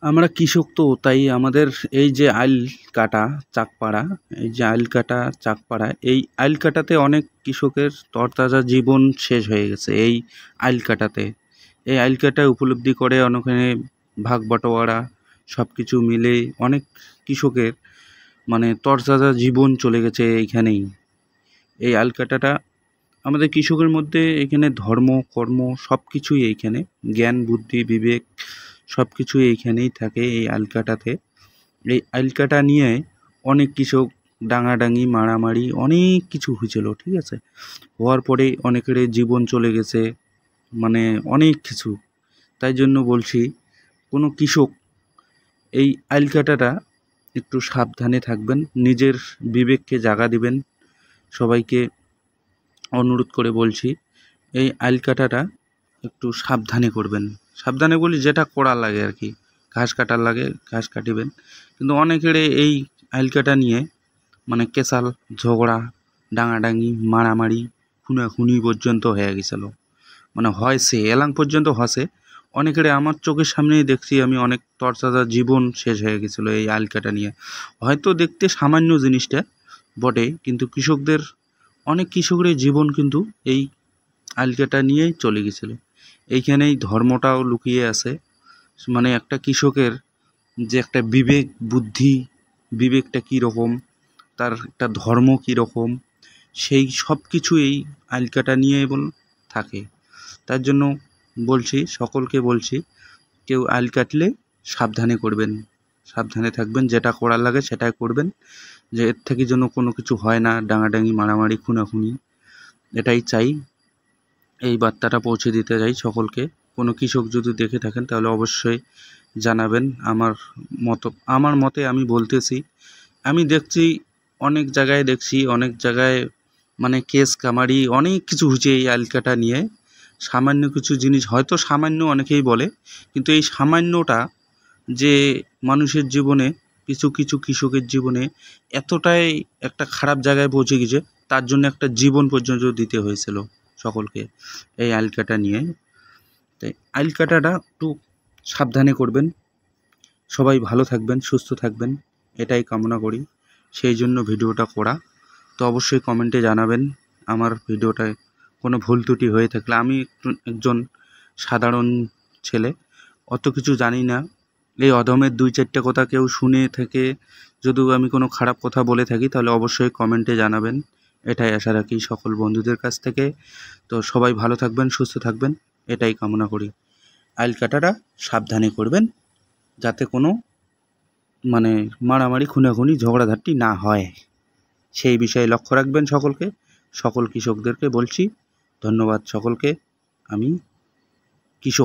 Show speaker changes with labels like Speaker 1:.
Speaker 1: আমরা কৃষক, তো তাই আমাদের এই যে আইল কাটা চাকপাড়া, এই যে আইল কাটা চাকপাড়া, এই আইল কাটাতে অনেক কৃষকের তরতাজা জীবন শেষ হয়ে গেছে। এই আইল কাটাতে, এই আইল কাটা উপলব্ধি করে অনেকখানে ভাগ বাটোয়ারা সব কিছু মিলে অনেক কৃষকের মানে তরতাজা জীবন চলে গেছে এইখানেই। এই আইল কাটাটা আমাদের কৃষকের মধ্যে এখানে ধর্ম কর্ম সব কিছুই এইখানে, জ্ঞান বুদ্ধি বিবেক সব কিছুই এইখানেই থাকে এই আলকাটাতে। এই আলকাটা নিয়ে অনেক কৃষক ডাঙাডাঙি মারামারি অনেক কিছু হয়েছিল, ঠিক আছে। হওয়ার পরে অনেকের জীবন চলে গেছে, মানে অনেক কিছু। তাই জন্য বলছি, কোনো কৃষক এই আলকাটাটা একটু সাবধানে থাকবেন, নিজের বিবেককে জাগা দিবেন। সবাইকে অনুরোধ করে বলছি, এই আইল কাটাটা একটু সাবধানে করবেন। সাবধানে বলি, যেটা করা লাগে আর কি, ঘাস কাটার লাগে ঘাস কাটিবেন। কিন্তু অনেকের এই আইল কাটা নিয়ে মানে কেসাল ঝগড়া ডাঙাডাঙি মারামারি খুনাখুনি পর্যন্ত হয়ে গেছিল, মানে হয়েছে এলাং পর্যন্ত হসে। অনেকের আমার চোখের সামনেই দেখছি আমি, অনেক তরতাজা জীবন শেষ হয়ে গেছিলো এই আইল কাটা নিয়ে। হয়তো দেখতে সামান্য জিনিসটা বটে, কিন্তু কৃষকদের অনেক কৃষকের জীবন কিন্তু এই আলকাটা নিয়েই চলে গেছিল। এইখানেই ধর্মটাও লুকিয়ে আছে, মানে একটা কৃষকের যে একটা বিবেক বুদ্ধি, বিবেকটা কী রকম, তার একটা ধর্ম কী রকম, সেই সব কিছু এই আলকাটা নিয়ে থাকে। তার জন্য বলছি, সকলকে বলছি, কেউ আইল কাটলে সাবধানে করবেন, সাবধানে থাকবেন, যেটা করার লাগে সেটাই করবেন, যে এর থেকে যেন কোনো কিছু হয় না, ডাঙাডাঙি মারামারি খুনাখুনি। এটাই চাই, এই বার্তাটা পৌঁছে দিতে চাই সকলকে। কোনো কৃষক যদি দেখে থাকেন তাহলে অবশ্যই জানাবেন। আমার মতে আমি বলতেছি, আমি দেখছি অনেক জায়গায়, দেখছি অনেক জায়গায় মানে কেস কামারি অনেক কিছু হচ্ছে এই আলকাটা নিয়ে। সামান্য কিছু জিনিস হয়তো সামান্য অনেকেই বলে, কিন্তু এই সামান্যটা যে মানুষের জীবনে, কিছু কিছু কৃষকের জীবনে এতটাই একটা খারাপ জায়গায় পৌঁছে গেছে, তার জন্য একটা জীবন পর্যন্ত দিতে হয়েছিল সকলকে এই আইল কাটা নিয়ে। তাই আইল কাটাটা একটু সাবধানে করবেন, সবাই ভালো থাকবেন সুস্থ থাকবেন, এটাই কামনা করি। সেই জন্য ভিডিওটা করা। তো অবশ্যই কমেন্টে জানাবেন আমার ভিডিওটায় কোনো ভুল ত্রুটি হয়ে থাকলে। আমি একজন সাধারণ ছেলে, অত কিছু জানি না। এই অধমের দুই চারটে কথা কেউ শুনে থেকে যদি আমি কোনো খারাপ কথা বলে থাকি তাহলে অবশ্যই কমেন্টে জানাবেন, এটাই আশা রাখি সকল বন্ধুদের কাছ থেকে। তো সবাই ভালো থাকবেন সুস্থ থাকবেন, এটাই কামনা করি। আইল কাটাটা সাবধানে করবেন, যাতে কোনো মানে মারামারি খুনাখুনি ঝগড়াঝাটি না হয়, সেই বিষয়ে লক্ষ্য রাখবেন সকলকে। সকল কৃষকদেরকে বলছি, ধন্যবাদ সকলকে। আমি কৃষক।